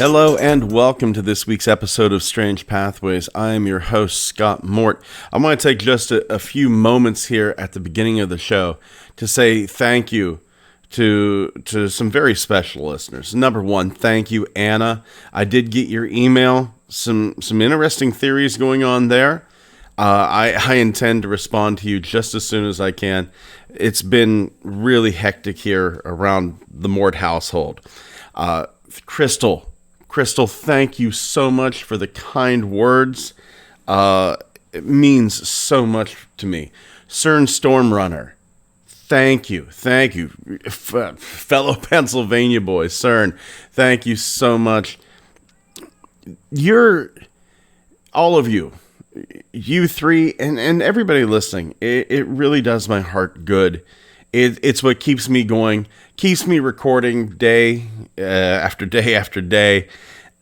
Hello and welcome to this week's episode of Strange Pathways. I am your host, Scott Mort. I want to take just a few moments here at the beginning of the show to say thank you to some very special listeners. Number one, thank you, Anna. I did get your email. Some interesting theories going on there. I intend to respond to you just as soon as I can. It's been really hectic here around the Mort household. Crystal, thank you so much for the kind words. It means so much to me. CERN Stormrunner, thank you. Fellow Pennsylvania boys, CERN, thank you so much. All of you three, and everybody listening, it really does my heart good. It's what keeps me going, keeps me recording day after day after day,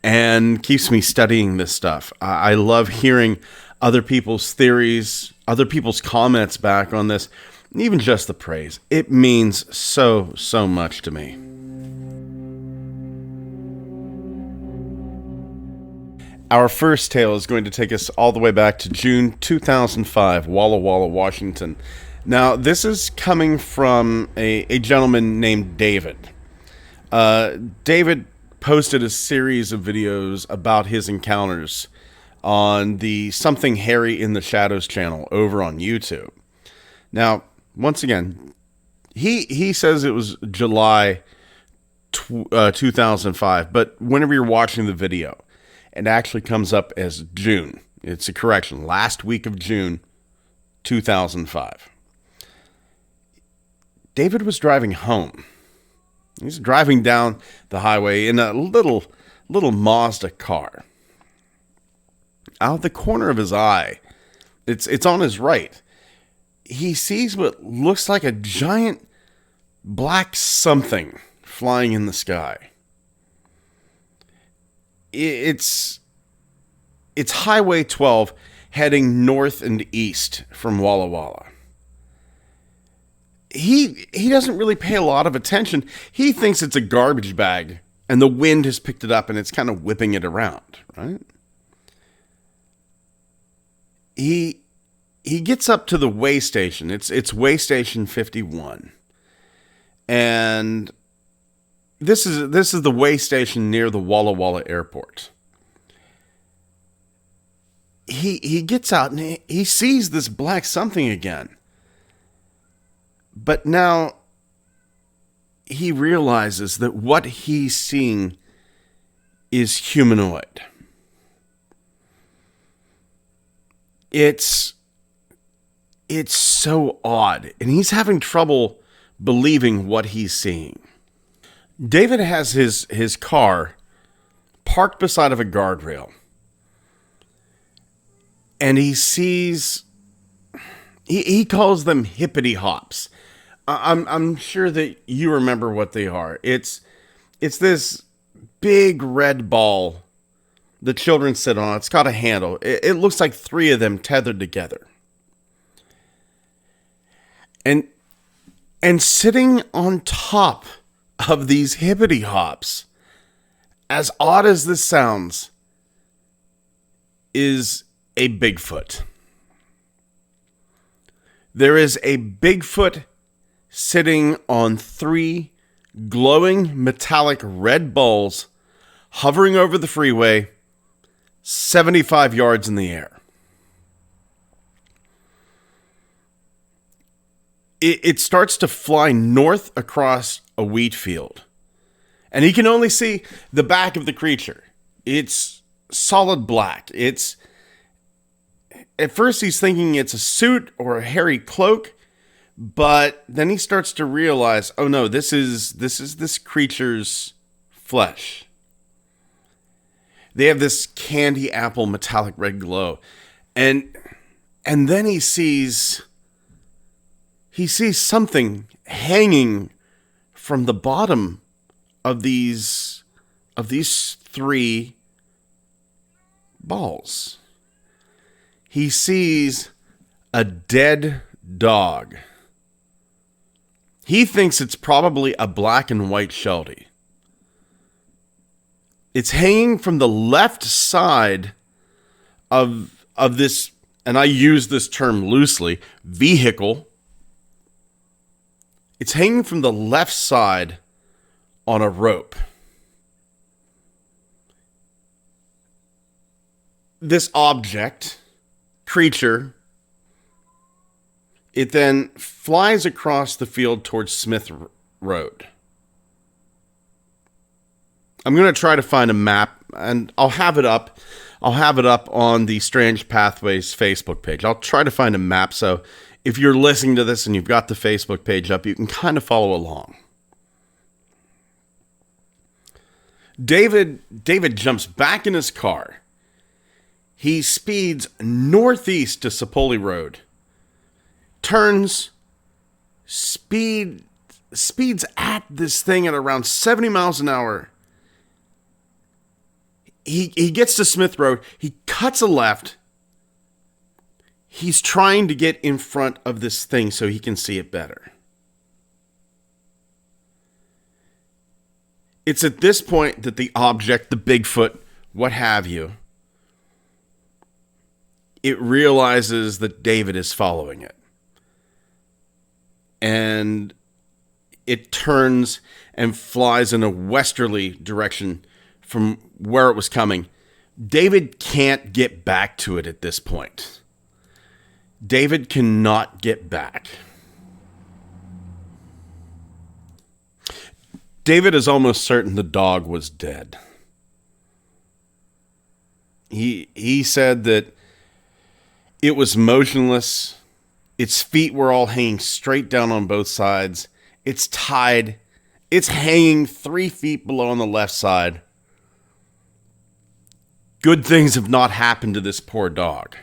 and keeps me studying this stuff. I love hearing other people's theories, other people's comments back on this, and even just the praise. It means so much to me. Our first tale is going to take us all the way back to June 2005, Walla Walla, Washington. Now, this is coming from a gentleman named David. David posted a series of videos about his encounters on the Something Hairy in the Shadows channel over on YouTube. Now, once again, he says it was July 2005, but whenever you're watching the video, it actually comes up as June. It's a correction. Last week of June 2005. David was driving home. He's driving down the highway in a little Mazda car. Out of the corner of his eye, it's on his right, he sees what looks like a giant black something flying in the sky. It's Highway 12 heading north and east from Walla Walla. He doesn't really pay a lot of attention. He thinks it's a garbage bag, and the wind has picked it up, and it's kind of whipping it around, right? He gets up to the way station. It's way station 51, and this is the way station near the Walla Walla Airport. He gets out and he sees this black something again. But now he realizes that what he's seeing is humanoid. It's so odd, and he's having trouble believing what he's seeing. David has his car parked beside of a guardrail, and he sees, he calls them hippity hops. I'm sure that you remember what they are. It's this big red ball the children sit on. It's got a handle. It looks like three of them tethered together. And sitting on top of these hippity hops, as odd as this sounds, is a Bigfoot. There is a Bigfoot sitting on three glowing metallic red balls hovering over the freeway 75 yards in the air. It starts to fly north across a wheat field, and he can only see the back of the creature. It's solid black. At first he's thinking it's a suit or a hairy cloak, but then he starts to realize, oh no, this is this creature's flesh. They have this candy apple metallic red glow. And then he sees something hanging from the bottom of these three balls. He sees a dead dog. He thinks it's probably a black and white Sheltie. It's hanging from the left side of this, and I use this term loosely, vehicle. It's hanging from the left side on a rope. This object, creature, it then flies across the field towards Smith Road. I'm going to try to find a map, and I'll have it up. I'll have it up on the Strange Pathways Facebook page. I'll try to find a map, so if you're listening to this and you've got the Facebook page up, you can kind of follow along. David jumps back in his car. He speeds northeast to Sapoli Road. Turns, speeds at this thing at around 70 miles an hour. He gets to Smith Road. He cuts a left. He's trying to get in front of this thing so he can see it better. It's at this point that the object, the Bigfoot, what have you, it realizes that David is following it. And it turns and flies in a westerly direction from where it was coming. David can't get back to it at this point. David cannot get back. David is almost certain the dog was dead. He said that it was motionless. Its feet were all hanging straight down on both sides. It's tied. It's hanging 3 feet below on the left side. Good things have not happened to this poor dog.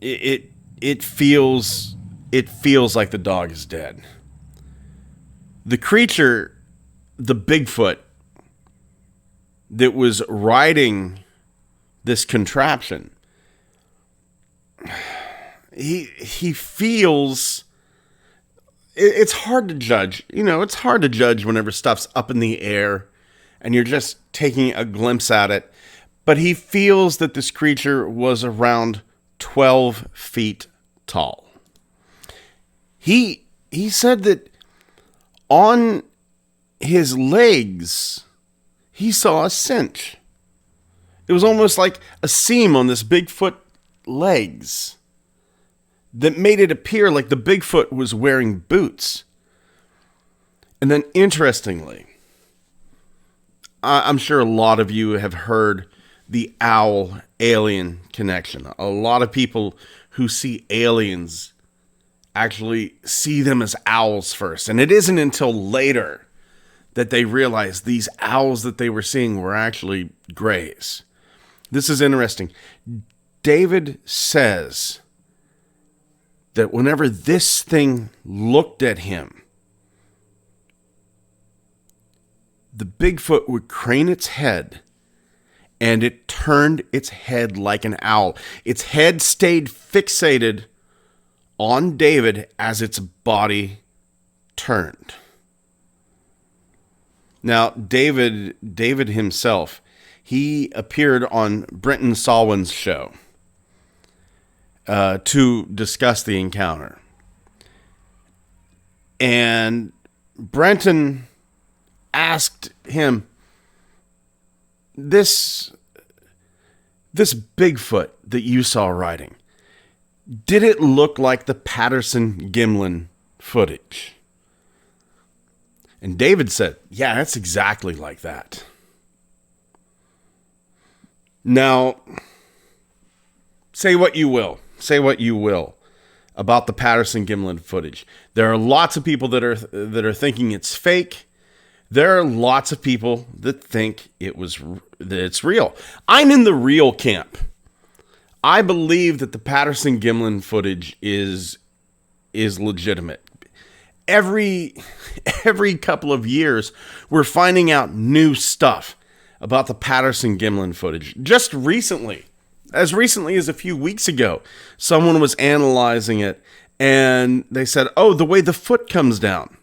It feels like the dog is dead. The creature, the Bigfoot, that was riding this contraption, he feels... It's hard to judge. You know, it's hard to judge whenever stuff's up in the air and you're just taking a glimpse at it. But he feels that this creature was around 12 feet tall. He said that on his legs, he saw a cinch. It was almost like a seam on this Bigfoot legs that made it appear like the Bigfoot was wearing boots. And then, interestingly, I'm sure a lot of you have heard the owl-alien connection. A lot of people who see aliens actually see them as owls first. And it isn't until later that they realize these owls that they were seeing were actually grays. This is interesting. David says that whenever this thing looked at him, the Bigfoot would crane its head, and it turned its head like an owl. Its head stayed fixated on David as its body turned. Now, David himself, he appeared on Brenton Salwin's show to discuss the encounter. And Brenton asked him, this Bigfoot that you saw riding, did it look like the Patterson-Gimlin footage? And David said, yeah, that's exactly like that. Now, say what you will about the Patterson-Gimlin footage. There are lots of people that are thinking it's fake. There are lots of people that think that it's real. I'm in the real camp. I believe that the Patterson-Gimlin footage is legitimate. Every couple of years, we're finding out new stuff about the Patterson-Gimlin footage. Just recently, as recently as a few weeks ago, someone was analyzing it, and they said, "Oh, the way the foot comes down,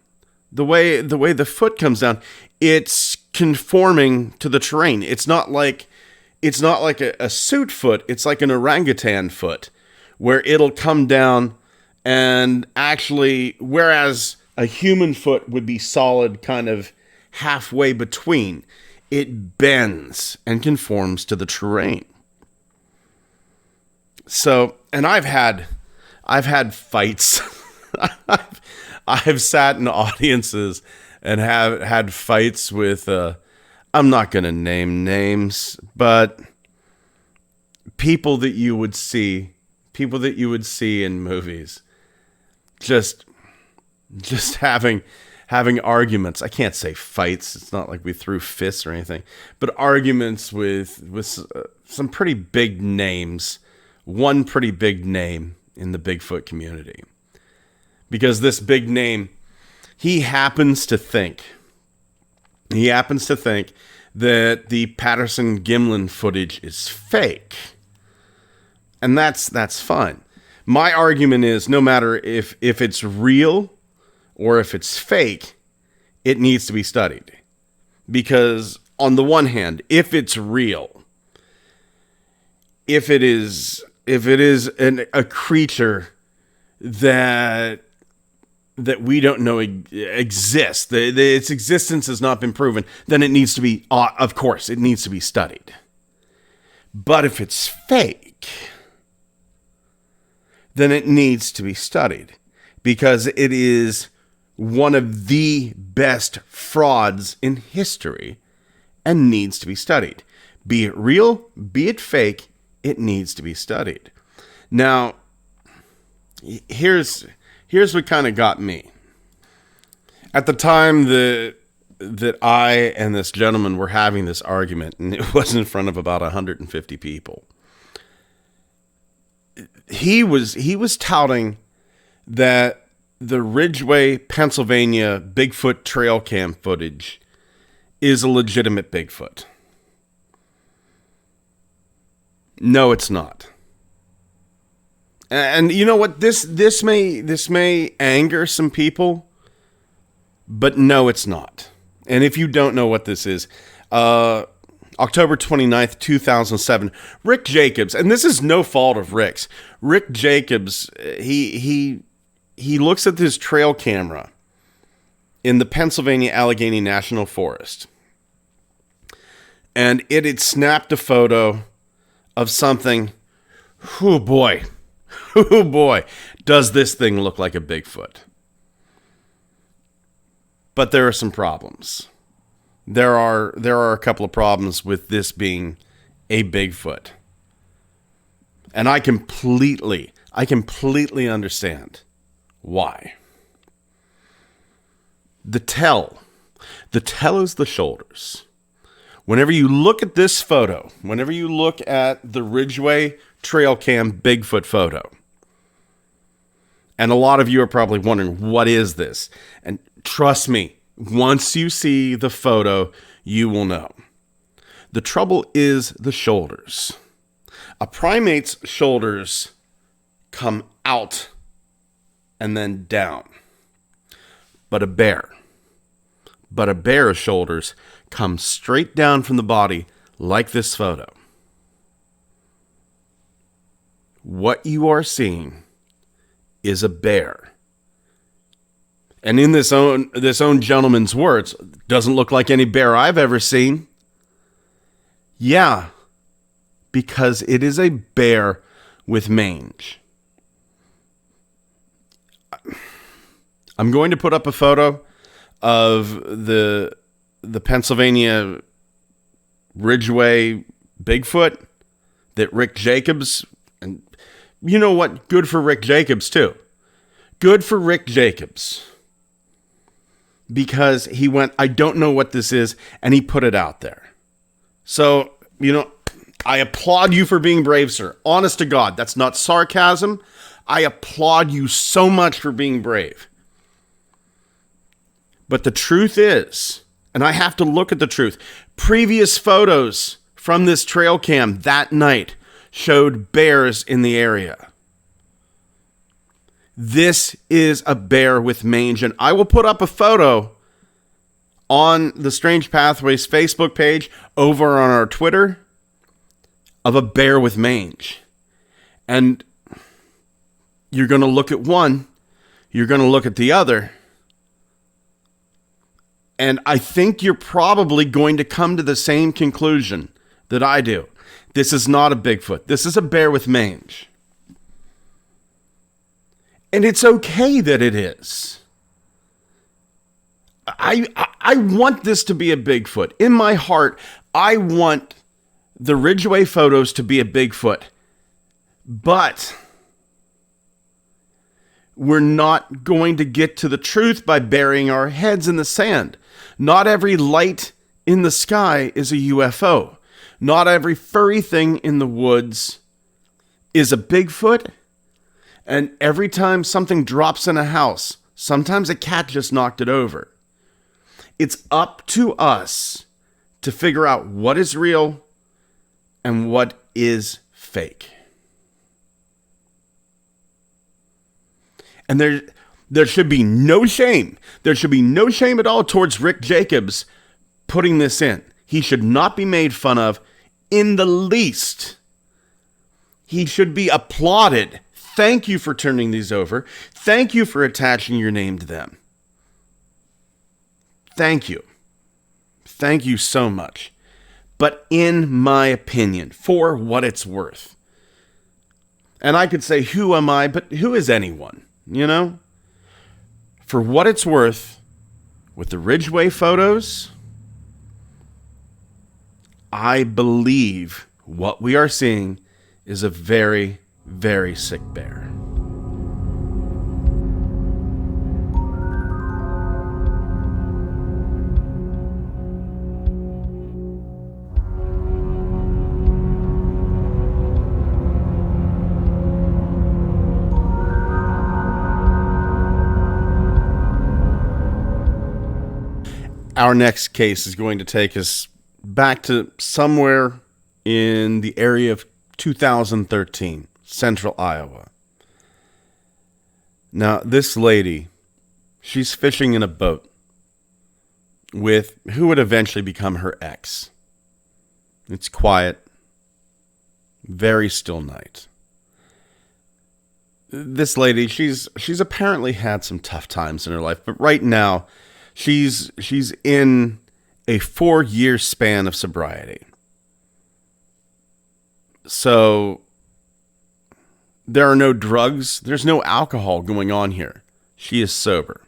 it's conforming to the terrain. It's not like a suit foot. It's like an orangutan foot, where it'll come down and actually, whereas a human foot would be solid kind of halfway between, it bends and conforms to the terrain. So, and I've had fights. I've sat in audiences and have had fights with, I'm not going to name names, but people that you would see in movies, just having arguments. I can't say fights. It's not like we threw fists or anything, but arguments with some pretty big names. One pretty big name in the Bigfoot community, because this big name, he happens to think that the Patterson-Gimlin footage is fake. And that's fine. My argument is, no matter if it's real or if it's fake, it needs to be studied. Because on the one hand, if it's real, if it is a creature that we don't know exists, its existence has not been proven, then it needs to be, of course, it needs to be studied. But if it's fake, then it needs to be studied, because it is one of the best frauds in history and needs to be studied. Be it real, be it fake, it needs to be studied. Now, here's what kind of got me. At the time that I and this gentleman were having this argument, and it was in front of about 150 people, he was touting that the Ridgeway, Pennsylvania Bigfoot trail cam footage is a legitimate Bigfoot. No, it's not. And you know what? This may anger some people, but no, it's not. And if you don't know what this is, October 29th, 2007, Rick Jacobs, and this is no fault of Rick's. Rick Jacobs, he looks at this trail camera in the Pennsylvania Allegheny National Forest, and it had snapped a photo of something. Oh boy, does this thing look like a Bigfoot? But there are some problems. There are a couple of problems with this being a Bigfoot. And I completely understand why. The tell is the shoulders. Whenever you look at this photo, whenever you look at the Ridgeway Trail Cam Bigfoot photo, and a lot of you are probably wondering, what is this? And trust me, once you see the photo, you will know. The trouble is the shoulders. A primate's shoulders come out and then down. But a bear's shoulders come straight down from the body, like this photo. What you are seeing is a bear. And in this own gentleman's words, doesn't look like any bear I've ever seen. Yeah, because it is a bear with mange. I'm going to put up a photo of the Pennsylvania Ridgeway Bigfoot that Rick Jacobs, and you know what? Good for Rick Jacobs too. Good for Rick Jacobs. Because he went, I don't know what this is, and he put it out there. So, I applaud you for being brave, sir. Honest to God, that's not sarcasm. I applaud you so much for being brave. But the truth is, and I have to look at the truth, previous photos from this trail cam that night showed bears in the area. This is a bear with mange, and I will put up a photo on the Strange Pathways Facebook page, over on our Twitter, of a bear with mange. And you're going to look at one, you're going to look at the other, and I think you're probably going to come to the same conclusion that I do. This is not a Bigfoot. This is a bear with mange. And it's okay that it is. I want this to be a Bigfoot. In my heart, I want the Ridgeway photos to be a Bigfoot. But we're not going to get to the truth by burying our heads in the sand. Not every light in the sky is a UFO. Not every furry thing in the woods is a Bigfoot. And every time something drops in a house, sometimes a cat just knocked it over. It's up to us to figure out what is real and what is fake. And there should be no shame. There should be no shame at all towards Rick Jacobs putting this in. He should not be made fun of in the least. He should be applauded. Thank you for turning these over. Thank you for attaching your name to them. Thank you. Thank you so much. But in my opinion, for what it's worth, and I could say, who am I? But who is anyone? You know? For what it's worth, with the Ridgeway photos, I believe what we are seeing is a very, very sick bear. Our next case is going to take us back to somewhere in the area of 2013, central Iowa. Now, this lady, she's fishing in a boat with who would eventually become her ex. It's quiet, very still night. This lady, she's apparently had some tough times in her life, but right now, she's in a 4-year span of sobriety. So there are no drugs. There's no alcohol going on here. She is sober.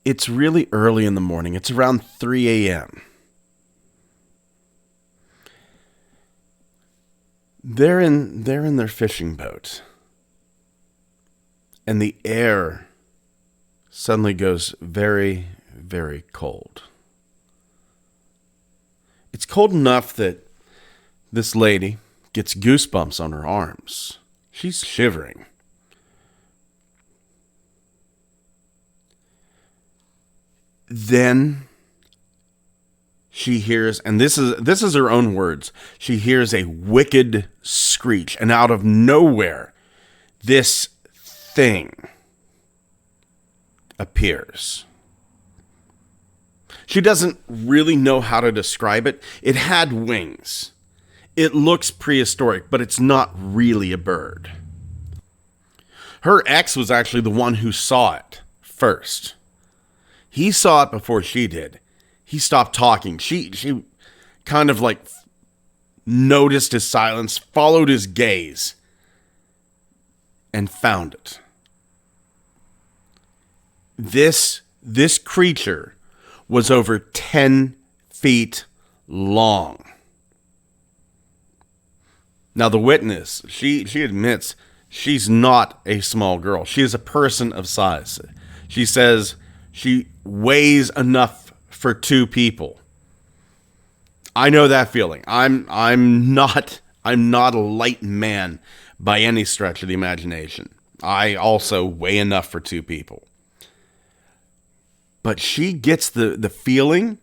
It's really early in the morning. It's around 3 a.m. They're in their fishing boat. And the air suddenly goes very, very cold. It's cold enough that this lady gets goosebumps on her arms. She's shivering. Then she hears, and this is her own words, she hears a wicked screech, and out of nowhere, this thing appears. She doesn't really know how to describe it. It had wings. It looks prehistoric, but it's not really a bird. Her ex was actually the one who saw it first. He saw it before she did. He stopped talking. She kind of like noticed his silence, followed his gaze, and found it. This creature was over 10 feet long. Now the witness, she admits she's not a small girl. She is a person of size. She says she weighs enough for 2 people. I know that feeling. I'm not a light man by any stretch of the imagination. I also weigh enough for 2 people. But she gets the feeling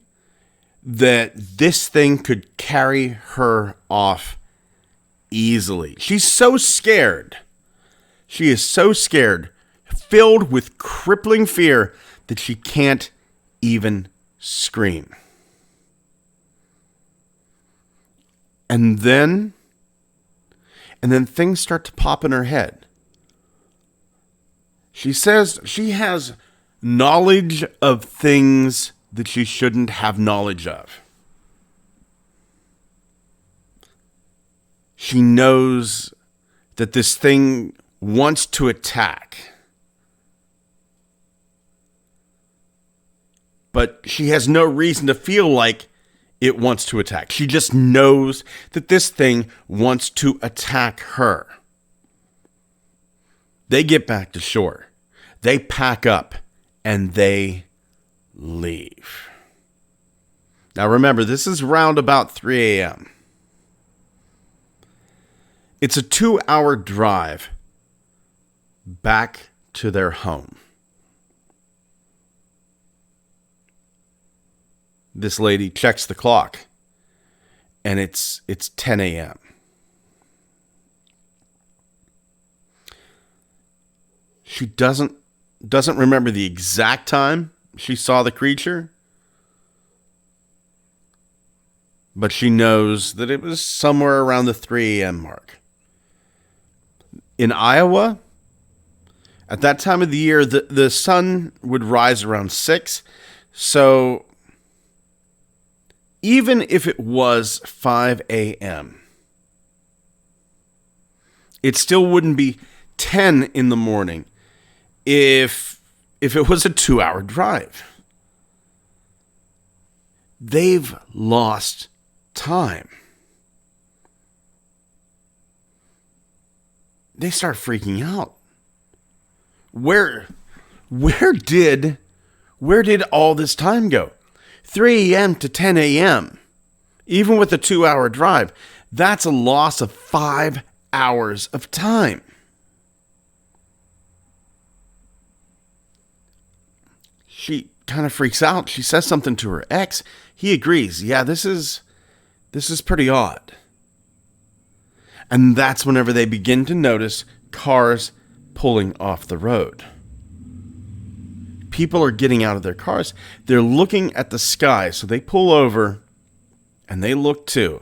that this thing could carry her off easily. She's so scared. She is so scared, filled with crippling fear, that she can't even scream. And then things start to pop in her head. She says she has knowledge of things that she shouldn't have knowledge of. She knows that this thing wants to attack. But she has no reason to feel like it wants to attack. She just knows that this thing wants to attack her. They get back to shore. They pack up and they leave. Now remember, this is round about 3 a.m. It's a 2-hour drive back to their home. This lady checks the clock, and it's 10 a.m. She doesn't remember the exact time she saw the creature, but she knows that it was somewhere around the 3 a.m. mark. In Iowa, at that time of the year, the sun would rise around 6, so even if it was 5 a.m., it still wouldn't be 10 in the morning if it was a 2-hour drive. They've lost time. They start freaking out. Where did all this time go? 3 a.m. to 10 a.m. Even with a 2-hour drive, that's a loss of 5 hours of time. She kind of freaks out. She says something to her ex. He agrees. Yeah, this is pretty odd. And that's whenever they begin to notice cars pulling off the road. People are getting out of their cars. They're looking at the sky. So they pull over and they look too.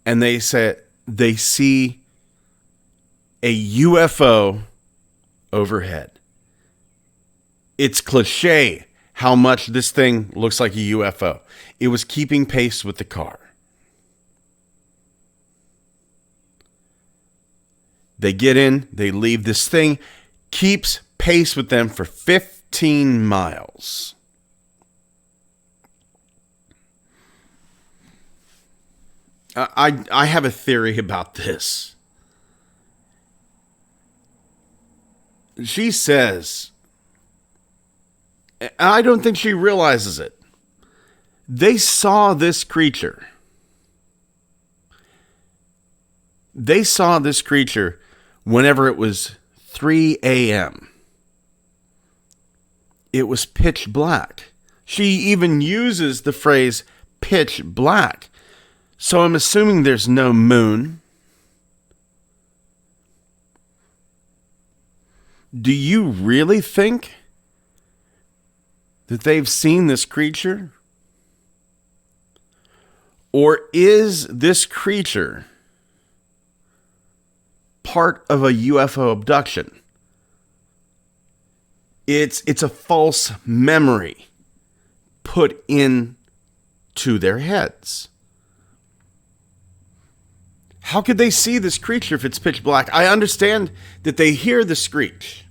And they say they see a UFO overhead. It's cliche how much this thing looks like a UFO. It was keeping pace with the car. They get in, they leave. This thing keeps pace with them for 15 miles. I have a theory about this. She says, and I don't think she realizes it, they saw this creature. They saw this creature whenever it was 3 a.m. It was pitch black. She even uses the phrase pitch black. So I'm assuming there's no moon. Do you really think that they've seen this creature? Or is this creature part of a UFO abduction? It's a false memory put into their heads. How could they see this creature if it's pitch black? I understand that they hear the screech.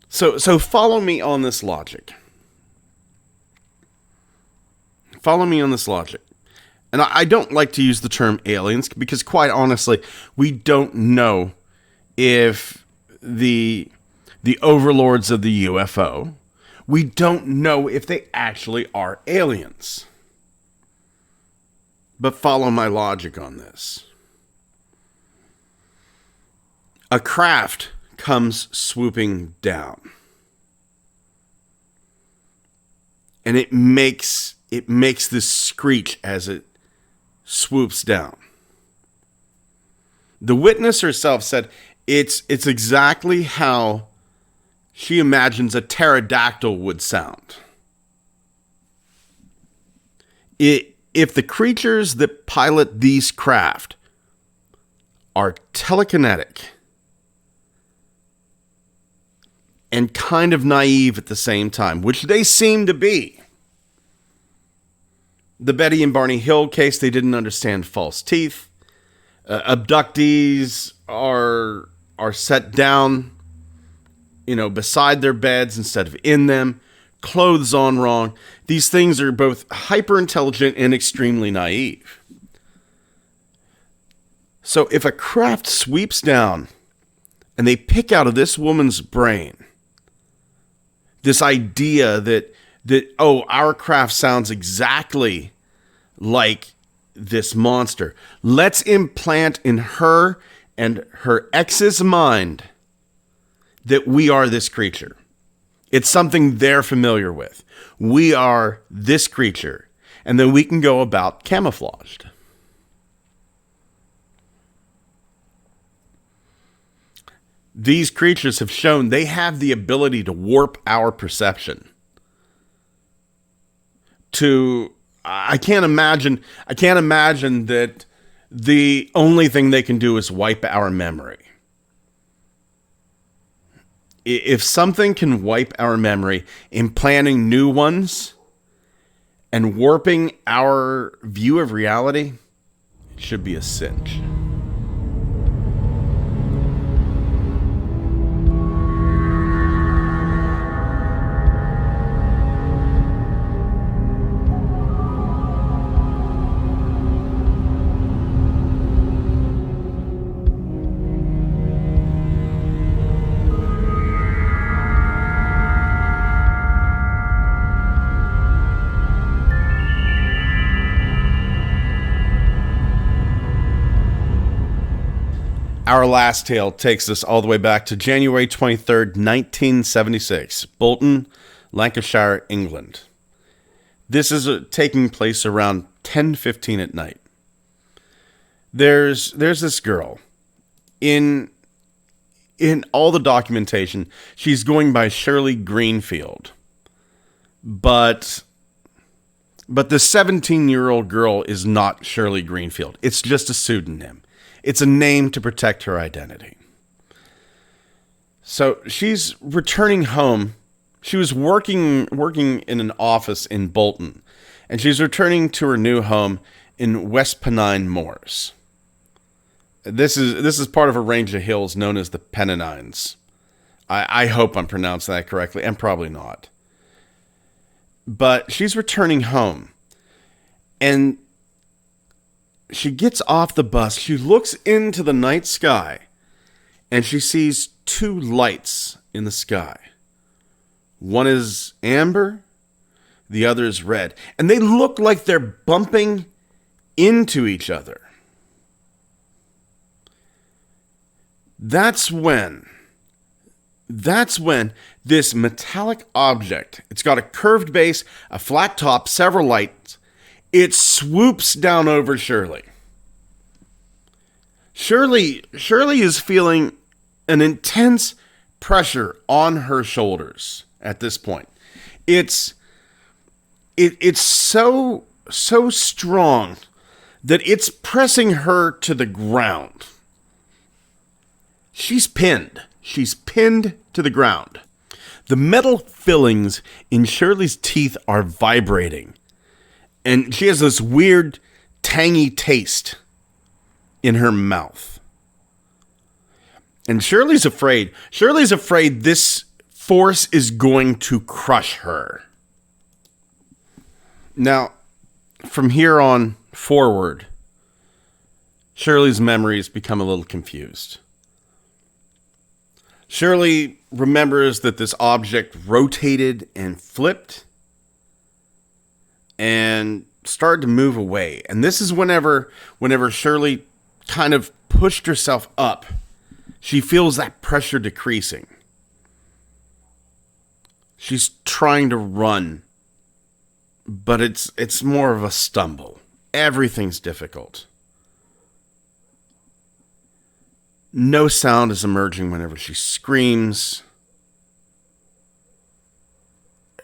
So follow me on this logic. Follow me on this logic. And I don't like to use the term aliens because, quite honestly, we don't know if the overlords of the UFO, we don't know if they actually are aliens. But follow my logic on this. A craft comes swooping down. And it makes this screech as it swoops down. The witness herself said it's exactly how she imagines a pterodactyl would sound. If the creatures that pilot these craft are telekinetic and kind of naive at the same time, which they seem to be. The Betty and Barney Hill case, they didn't understand false teeth. Abductees are set down, beside their beds instead of in them. Clothes on wrong. These things are both hyper intelligent and extremely naive. So if a craft sweeps down and they pick out of this woman's brain this idea that our craft sounds exactly like this monster, let's implant in her and her ex's mind that we are this creature. It's something they're familiar with. We are this creature. And then we can go about camouflaged. These creatures have shown they have the ability to warp our perception. I can't imagine that the only thing they can do is wipe our memory. If something can wipe our memory, implanting new ones and warping our view of reality, it should be a cinch. Our last tale takes us all the way back to January 23rd, 1976, Bolton, Lancashire, England. This is taking place around 10:15 at night. There's this girl. In all the documentation, she's going by Shirley Greenfield. But the 17-year-old girl is not Shirley Greenfield. It's just a pseudonym. It's a name to protect her identity. So she's returning home. She was working in an office in Bolton, and she's returning to her new home in West Pennine Moors. This is part of a range of hills known as the Pennines. I hope I'm pronouncing that correctly, and probably not. But she's returning home, and she gets off the bus. She looks into the night sky, and she sees two lights in the sky. One is amber, the other is red. And they look like they're bumping into each other. That's when this metallic object, it's got a curved base, a flat top, several lights, it swoops down over Shirley. Shirley is feeling an intense pressure on her shoulders at this point. It's so strong that it's pressing her to the ground. She's pinned. She's pinned to the ground. The metal fillings in Shirley's teeth are vibrating. And she has this weird, tangy taste in her mouth. And Shirley's afraid. Shirley's afraid this force is going to crush her. Now, from here on forward, Shirley's memories become a little confused. Shirley remembers that this object rotated and flipped and started to move away. And this is whenever Shirley kind of pushed herself up, she feels that pressure decreasing. She's trying to run, but it's more of a stumble. Everything's difficult. No sound is emerging whenever she screams.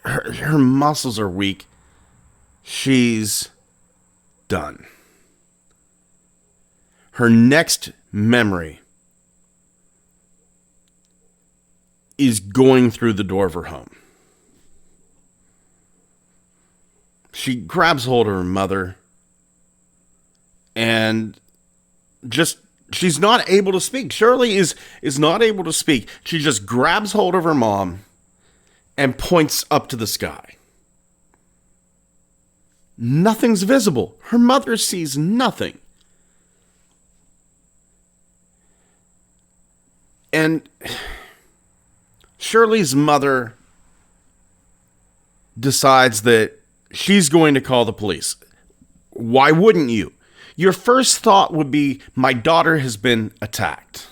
her muscles are weak. She's done. Her next memory is going through the door of her home. She grabs hold of her mother and she's not able to speak. Shirley is not able to speak. She just grabs hold of her mom and points up to the sky. Nothing's visible. Her mother sees nothing. And Shirley's mother decides that she's going to call the police. Why wouldn't you? Your first thought would be, my daughter has been attacked.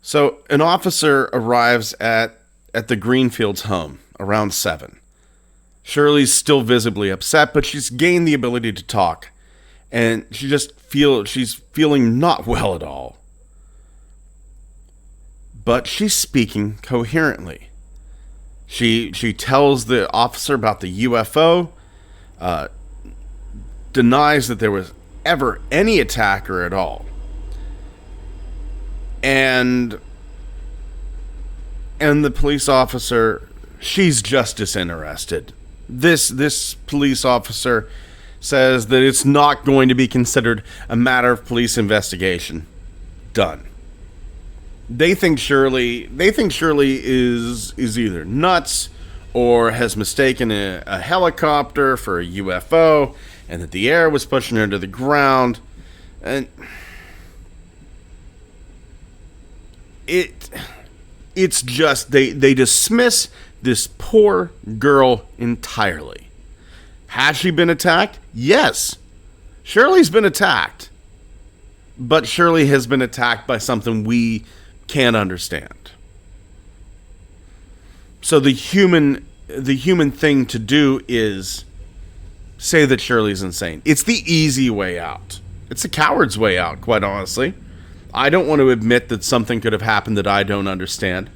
So an officer arrives at the Greenfield's home around 7. Shirley's still visibly upset, but she's gained the ability to talk. And she's feeling not well at all. But she's speaking coherently. She tells the officer about the UFO, denies that there was ever any attacker at all. And the police officer, she's just disinterested. This police officer says that it's not going to be considered a matter of police investigation. Done. They think Shirley is either nuts or has mistaken a helicopter for a UFO, and that the air was pushing her to the ground. And it's just they dismiss this poor girl entirely. Has she been attacked? Yes. Shirley's been attacked. But Shirley has been attacked by something we can't understand. So the human thing to do is say that Shirley's insane. It's the easy way out. It's a coward's way out, quite honestly. I don't want to admit that something could have happened that I don't understand.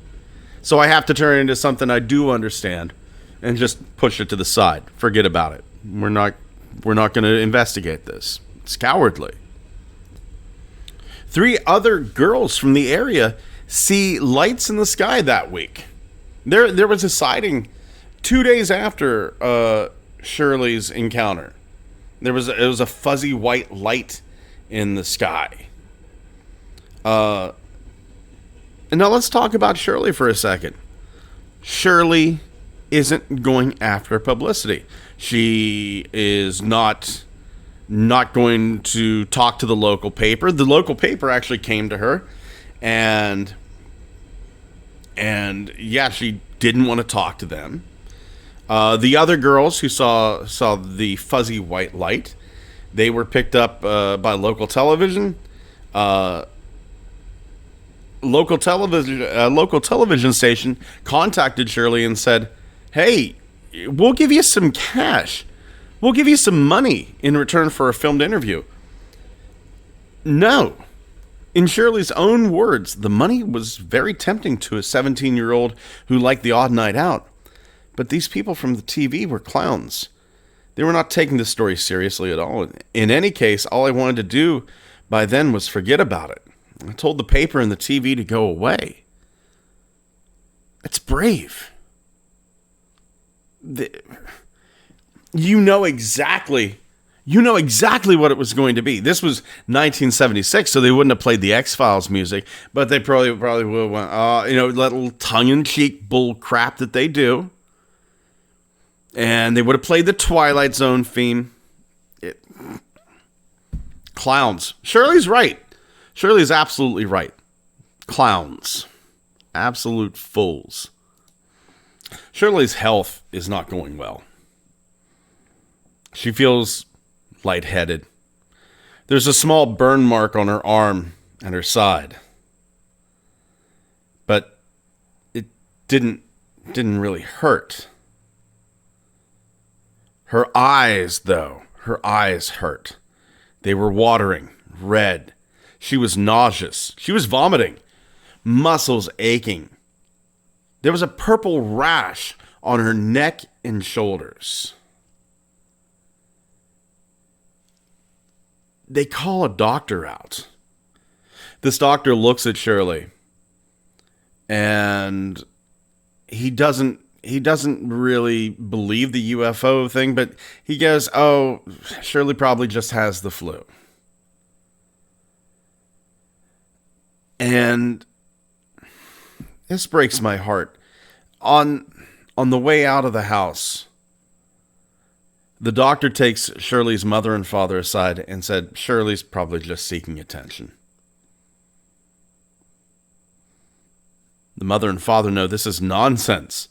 So I have to turn it into something I do understand and just push it to the side. Forget about it. We're not going to investigate this. It's cowardly. 3 other girls from the area see lights in the sky that week. There was a sighting 2 days after Shirley's encounter. It was a fuzzy white light in the sky. And now let's talk about Shirley for a second. Shirley isn't going after publicity. She is not going to talk to the local paper. The local paper actually came to her, and yeah, she didn't want to talk to them. The other girls who saw the fuzzy white light, they were picked up by local television. Local television station contacted Shirley and said, "Hey, we'll give you some cash. We'll give you some money in return for a filmed interview." No. In Shirley's own words, the money was very tempting to a 17-year-old who liked the odd night out. But these people from the TV were clowns. They were not taking the story seriously at all. In any case, all I wanted to do by then was forget about it. I told the paper and the TV to go away. It's brave. You know exactly what it was going to be. This was 1976, so they wouldn't have played the X-Files music, but they probably would have went, little tongue-in-cheek bull crap that they do. And they would have played the Twilight Zone theme. Clowns. Shirley's right. Shirley's absolutely right. Clowns. Absolute fools. Shirley's health is not going well. She feels lightheaded. There's a small burn mark on her arm and her side. But it didn't really hurt. Her eyes, though, her eyes hurt. They were watering, red. She was nauseous. She was vomiting. Muscles aching. There was a purple rash on her neck and shoulders. They call a doctor out. This doctor looks at Shirley, and he doesn't really believe the UFO thing, but he goes, "Oh, Shirley probably just has the flu." And this breaks my heart. On the way out of the house, the doctor takes Shirley's mother and father aside and said, "Shirley's probably just seeking attention." The mother and father know this is nonsense.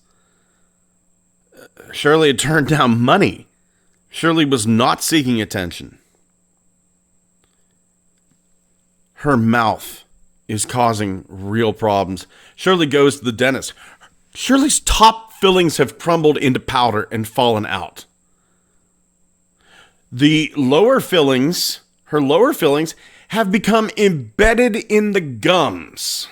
Shirley had turned down money. Shirley was not seeking attention. Her mouth is causing real problems. Shirley goes to the dentist. Shirley's top fillings have crumbled into powder and fallen out. The lower fillings, her lower fillings, have become embedded in the gums.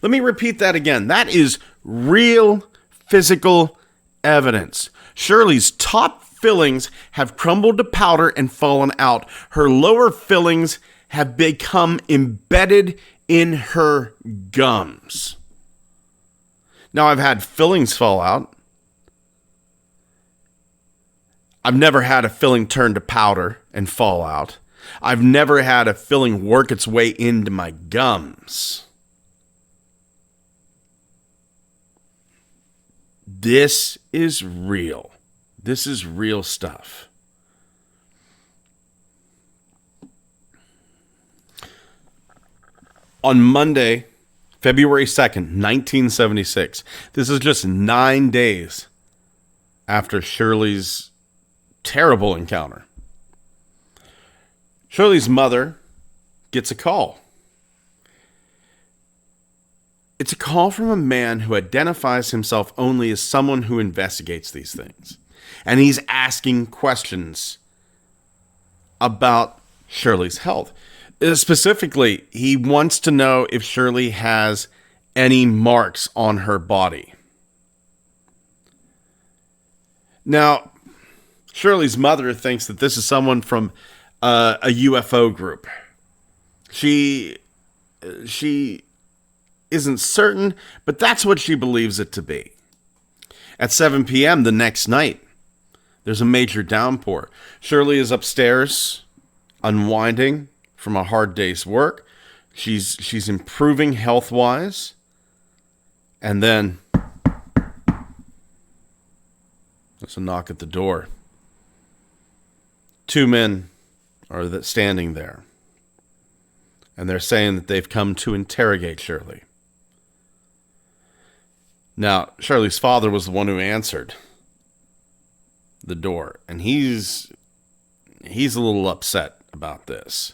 Let me repeat that again. That is real physical evidence. Shirley's top fillings have crumbled to powder and fallen out. Her lower fillings have become embedded in her gums. Now, I've had fillings fall out. I've never had a filling turn to powder and fall out. I've never had a filling work its way into my gums. This is real. This is real stuff. On Monday, February 2nd, 1976, this is just 9 days after Shirley's terrible encounter. Shirley's mother gets a call. It's a call from a man who identifies himself only as someone who investigates these things. And he's asking questions about Shirley's health. Specifically, he wants to know if Shirley has any marks on her body. Now, Shirley's mother thinks that this is someone from a UFO group. She isn't certain, but that's what she believes it to be. At 7 p.m. the next night, there's a major downpour. Shirley is upstairs, unwinding from a hard day's work. She's improving health-wise. And then there's a knock at the door. 2 men are standing there. And they're saying that they've come to interrogate Shirley. Now, Shirley's father was the one who answered the door, and he's a little upset about this.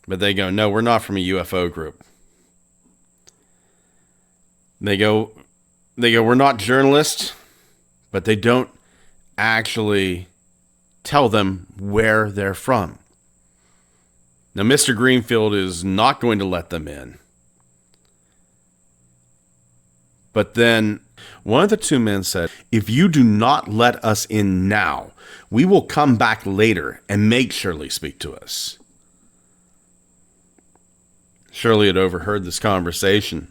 But they go, "No, we're not from a UFO group." They go, "We're not journalists," but they don't actually tell them where they're from. Now, Mr. Greenfield is not going to let them in. But then one of the 2 men said, "If you do not let us in now, we will come back later and make Shirley speak to us." Shirley had overheard this conversation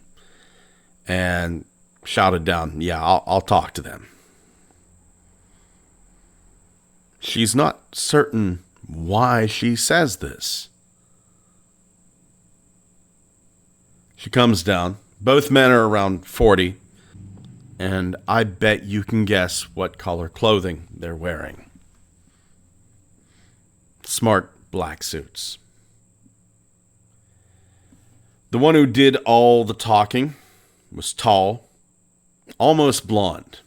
and shouted down, "Yeah, I'll talk to them." She's not certain why she says this. She comes down. Both men are around 40, and I bet you can guess what color clothing they're wearing. Smart black suits. The one who did all the talking was tall, almost blonde.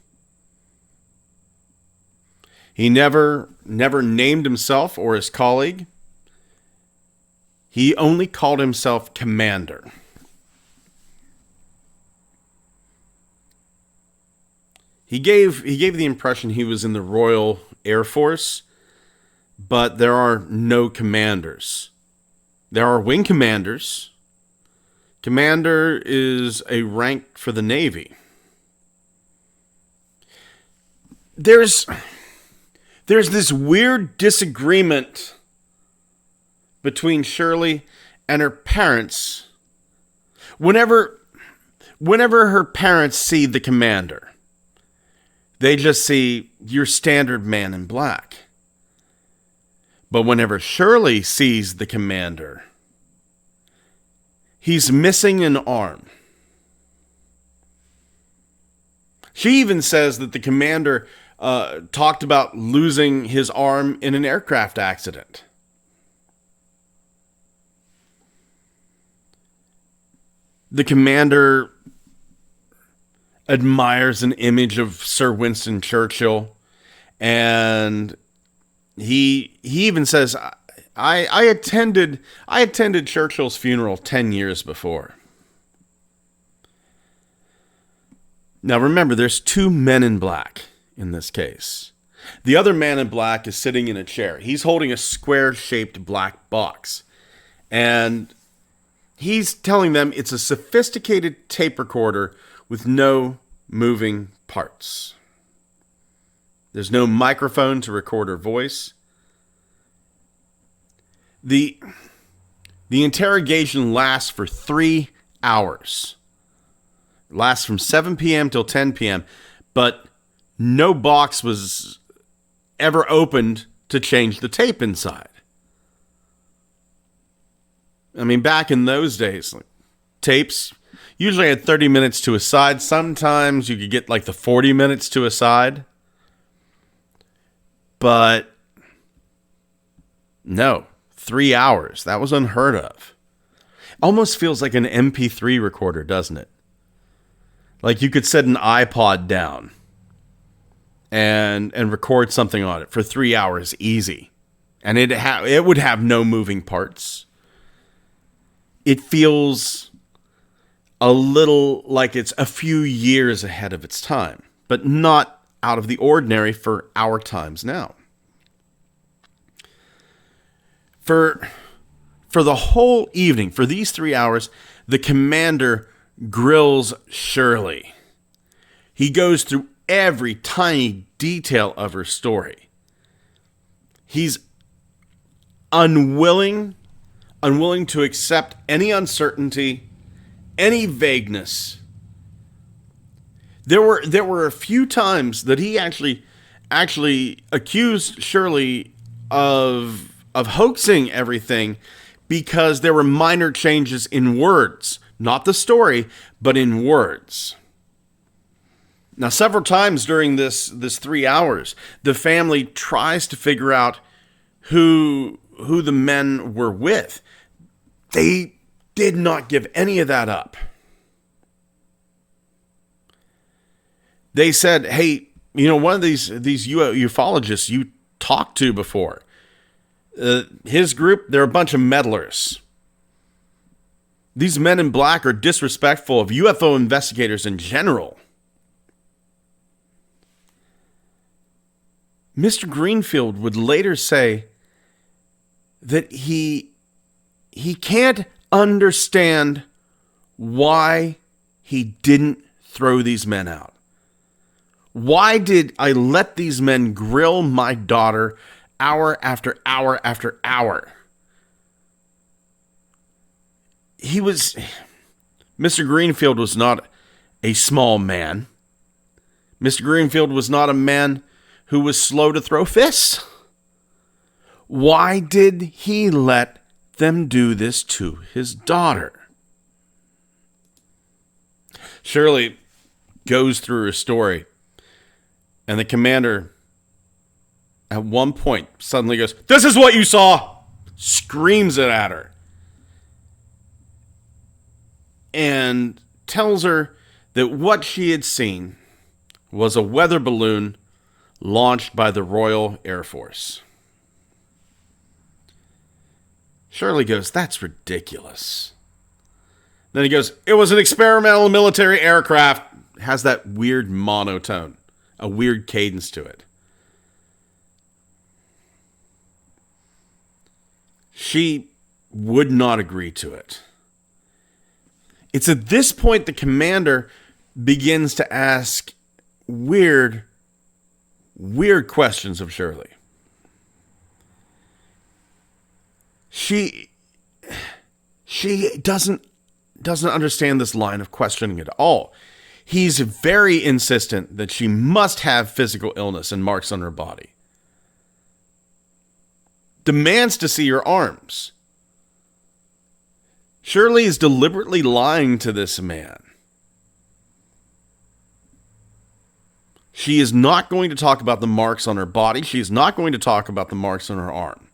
He never named himself or his colleague. He only called himself Commander. He gave the impression he was in the Royal Air Force, but there are no commanders. There are wing commanders. Commander is a rank for the Navy. There's this weird disagreement between Shirley and her parents whenever her parents see the commander. They just see your standard man in black. But whenever Shirley sees the commander, he's missing an arm. She even says that the commander talked about losing his arm in an aircraft accident. The commander admires an image of Sir Winston Churchill, and he even says, I attended Churchill's funeral 10 years before. Now remember, there's two men in black in this case. The other man in black is sitting in a chair. He's holding a square-shaped black box. And he's telling them it's a sophisticated tape recorder with no moving parts. There's no microphone to record her voice. The interrogation lasts for 3 hours. It lasts from 7 p.m. till 10 p.m. But no box was ever opened to change the tape inside. I mean, back in those days, like, tapes usually had 30 minutes to a side. Sometimes you could get like the 40 minutes to a side. But no, 3 hours. That was unheard of. Almost feels like an MP3 recorder, doesn't it? Like you could set an iPod down and record something on it for 3 hours easy. And it would have no moving parts. It feels a little like it's a few years ahead of its time, but not out of the ordinary for our times now. For the whole evening, for these 3 hours, the commander grills Shirley. He goes through every tiny detail of her story. He's unwilling to accept any uncertainty, any vagueness. There were a few times that he actually accused Shirley of hoaxing everything because there were minor changes in words, not the story, but in words. Now, several times during this 3 hours, the family tries to figure out who the men were with. They did not give any of that up. They said, hey, one of these ufologists you talked to before, his group, they're a bunch of meddlers. These men in black are disrespectful of UFO investigators in general. Mr. Greenfield would later say that he can't understand why he didn't throw these men out. Why did I let these men grill my daughter hour after hour after hour? Mr. Greenfield was not a small man. Mr. Greenfield was not a man who was slow to throw fists. Why did he let them do this to his daughter? Shirley goes through her story, and the commander at one point suddenly goes, "This is what you saw!" Screams it at her. And tells her that what she had seen was a weather balloon launched by the Royal Air Force. Shirley goes, "That's ridiculous." Then he goes, "It was an experimental military aircraft." Has that weird monotone, a weird cadence to it. She would not agree to it. It's at this point the commander begins to ask weird questions of Shirley. She doesn't understand this line of questioning at all. He's very insistent that she must have physical illness and marks on her body. Demands to see her arms. Shirley is deliberately lying to this man. She is not going to talk about the marks on her body. She is not going to talk about the marks on her arm.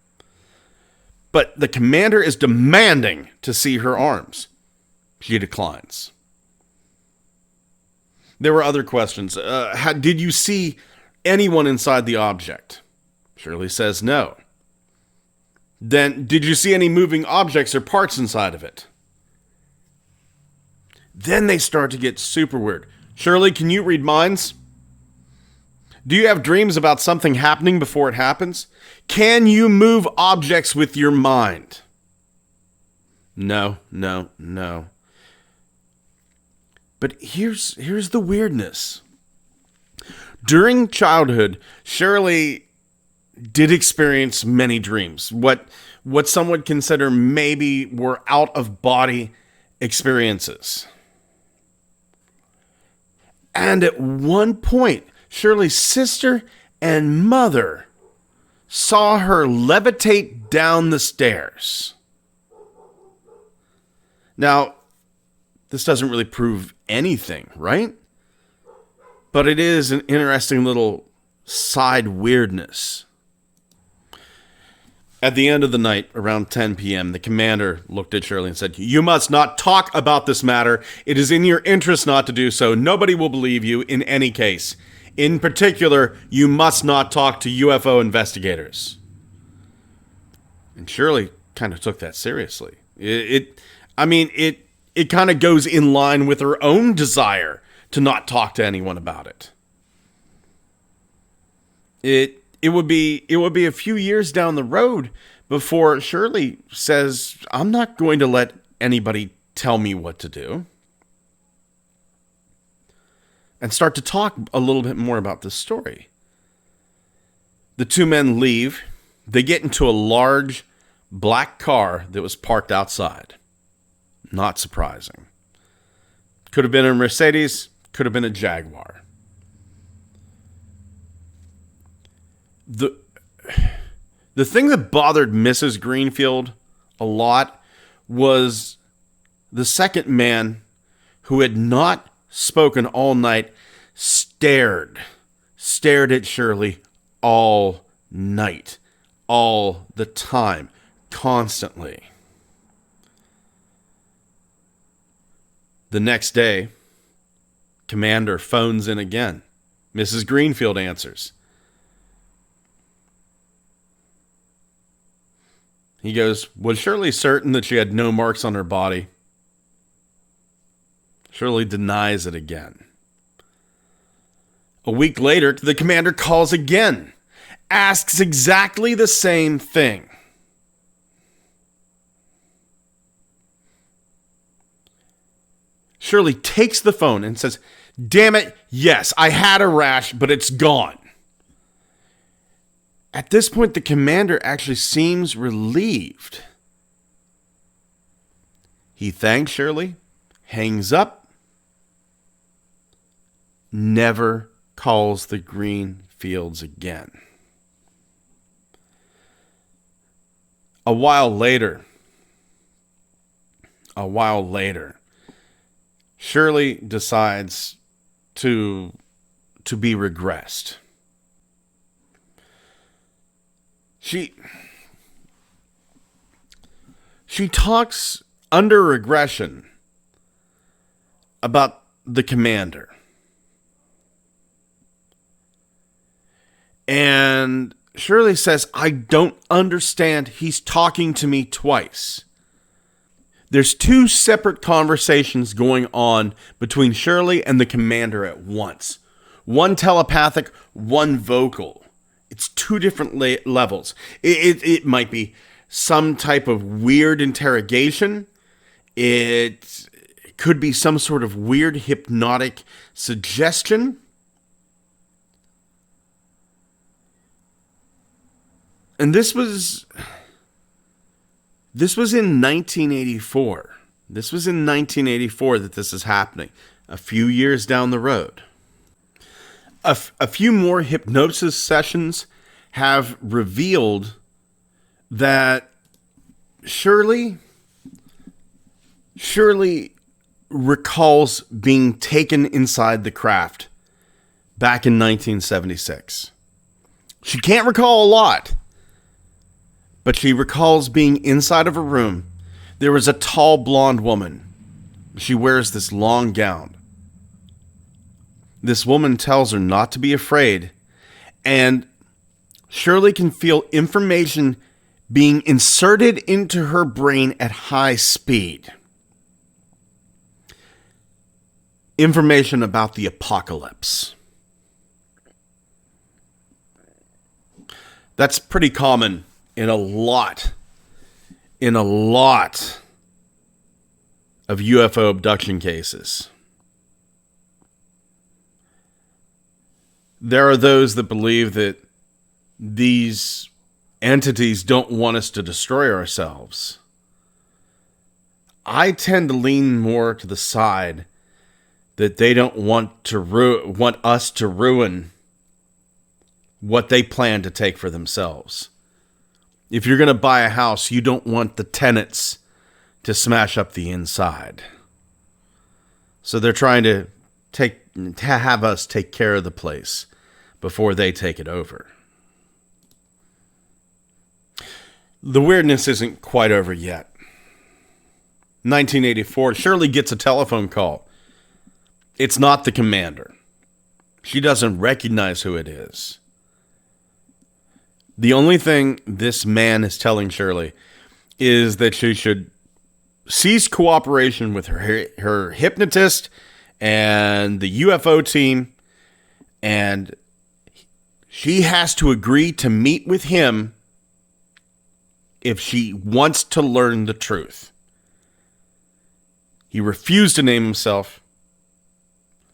But the commander is demanding to see her arms. She declines. There were other questions. Did you see anyone inside the object? Shirley says no. Then, did you see any moving objects or parts inside of it? Then they start to get super weird. Shirley, can you read minds? Do you have dreams about something happening before it happens? Can you move objects with your mind? No. But here's the weirdness. During childhood, Shirley did experience many dreams. What some would consider maybe were out-of-body experiences. And at one point, Shirley's sister and mother saw her levitate down the stairs. Now, this doesn't really prove anything, right? But it is an interesting little side weirdness. At the end of the night, around 10 p.m., the commander looked at Shirley and said, "You must not talk about this matter. It is in your interest not to do so. Nobody will believe you in any case. In particular, you must not talk to UFO investigators." And Shirley kind of took that seriously. It kind of goes in line with her own desire to not talk to anyone about it. It would be a few years down the road before Shirley says, "I'm not going to let anybody tell me what to do." And start to talk a little bit more about this story. The two men leave. They get into a large black car that was parked outside. Not surprising. Could have been a Mercedes, could have been a Jaguar. The thing that bothered Mrs. Greenfield a lot was the second man, who had not spoken all night, stared at Shirley all night, all the time, constantly. The next day, Commander phones in again. Mrs. Greenfield answers. He goes, "Was Shirley certain that she had no marks on her body?" Shirley denies it again. A week later, the commander calls again, asks exactly the same thing. Shirley takes the phone and says, "Damn it, yes, I had a rash, but it's gone." At this point, the commander actually seems relieved. He thanks Shirley, hangs up, never calls the Greenfields again. A while later, Shirley decides to be regressed. She talks under regression about the commander. And Shirley says, "I don't understand. He's talking to me twice." There's two separate conversations going on between Shirley and the commander at once. One telepathic, one vocal. It's two different levels. It might be some type of weird interrogation. It could be some sort of weird hypnotic suggestion. And this was in 1984. This was in 1984 that this is happening, a few years down the road. A few more hypnosis sessions have revealed that Shirley recalls being taken inside the craft back in 1976. She can't recall a lot, but she recalls being inside of a room. There was a tall blonde woman. She wears this long gown. This woman tells her not to be afraid, and Shirley can feel information being inserted into her brain at high speed. Information about the apocalypse. That's pretty common in a lot of UFO abduction cases. There are those that believe that these entities don't want us to destroy ourselves. I tend to lean more to the side that they don't want us to ruin what they plan to take for themselves. If you're going to buy a house, you don't want the tenants to smash up the inside. So they're trying to have us take care of the place before they take it over. The weirdness isn't quite over yet. 1984, Shirley gets a telephone call. It's not the commander. She doesn't recognize who it is. The only thing this man is telling Shirley is that she should cease cooperation with her hypnotist and the UFO team, and she has to agree to meet with him if she wants to learn the truth. He refused to name himself.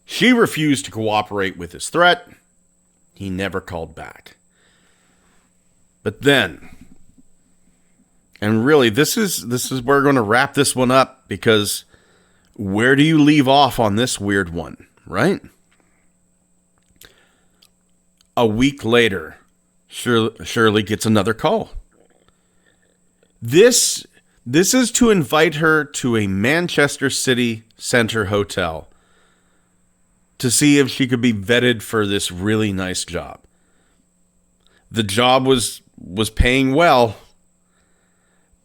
She refused to cooperate with his threat. He never called back. But then, and really this is where we're going to wrap this one up, because where do you leave off on this weird one, right? A week later, Shirley gets another call. This is to invite her to a Manchester City Centre hotel to see if she could be vetted for this really nice job. The job was paying well,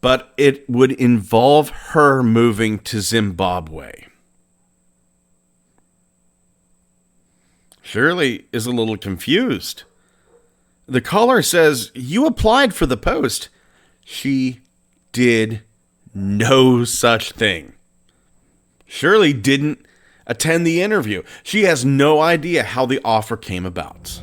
but it would involve her moving to Zimbabwe. Shirley is a little confused. The caller says, "You applied for the post." She did no such thing. Shirley didn't attend the interview. She has no idea how the offer came about.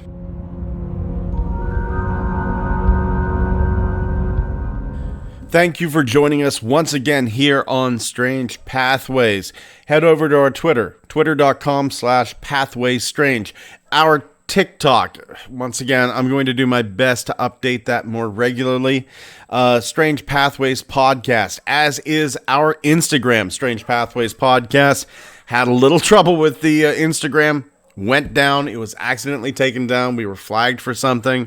Thank you for joining us once again here on Strange Pathways. Head over to our Twitter, twitter.com/pathwaysstrange. Our TikTok, once again, I'm going to do my best to update that more regularly. Strange Pathways Podcast, as is our Instagram, Strange Pathways Podcast. Had a little trouble with the Instagram. Went down. It was accidentally taken down. We were flagged for something.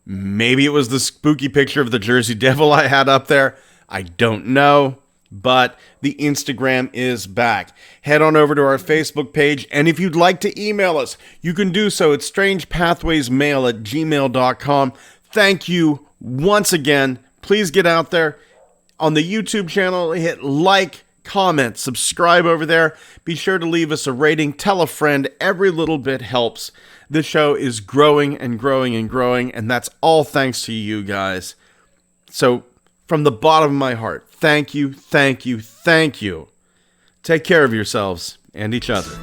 Maybe it was the spooky picture of the Jersey Devil I had up there. I don't know. But the Instagram is back. Head on over to our Facebook page. And if you'd like to email us, you can do so at strangepathwaysmail@gmail.com. Thank you once again. Please get out there on the YouTube channel. Hit like, comment, subscribe over there. Be sure to leave us a rating. Tell a friend. Every little bit helps. This show is growing and growing and growing, and that's all thanks to you guys. So, from the bottom of my heart, thank you, thank you, thank you. Take care of yourselves and each other.